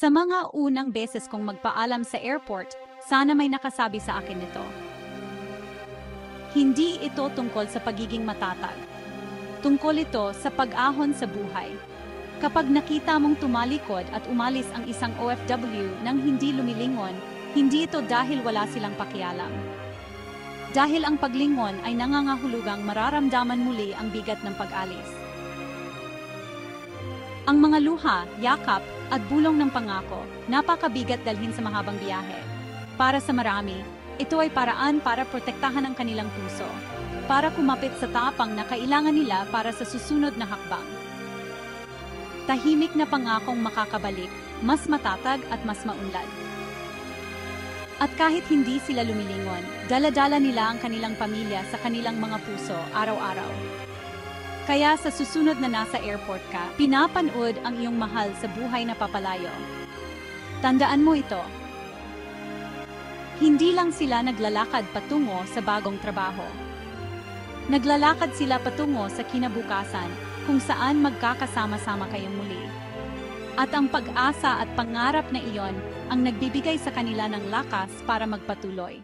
Sa mga unang beses kong magpaalam sa airport, sana may nakasabi sa akin nito. Hindi ito tungkol sa pagiging matatag. Tungkol ito sa pag-ahon sa buhay. Kapag nakita mong tumalikod at umalis ang isang OFW nang hindi lumilingon, hindi ito dahil wala silang pakialam. Dahil ang paglingon ay nangangahulugang mararamdaman muli ang bigat ng pag-alis. Ang mga luha, yakap, at bulong ng pangako, napakabigat dalhin sa mahabang biyahe. Para sa marami, ito ay paraan para protektahan ang kanilang puso, para kumapit sa tapang na kailangan nila para sa susunod na hakbang. Tahimik na pangakong makakabalik, mas matatag at mas maunlad. At kahit hindi sila lumilingon, dala-dala nila ang kanilang pamilya sa kanilang mga puso araw-araw. Kaya sa susunod na nasa airport ka, pinapanood ang iyong mahal sa buhay na papalayo. Tandaan mo ito. Hindi lang sila naglalakad patungo sa bagong trabaho. Naglalakad sila patungo sa kinabukasan kung saan magkakasama-sama kayong muli. At ang pag-asa at pangarap na iyon ang nagbibigay sa kanila ng lakas para magpatuloy.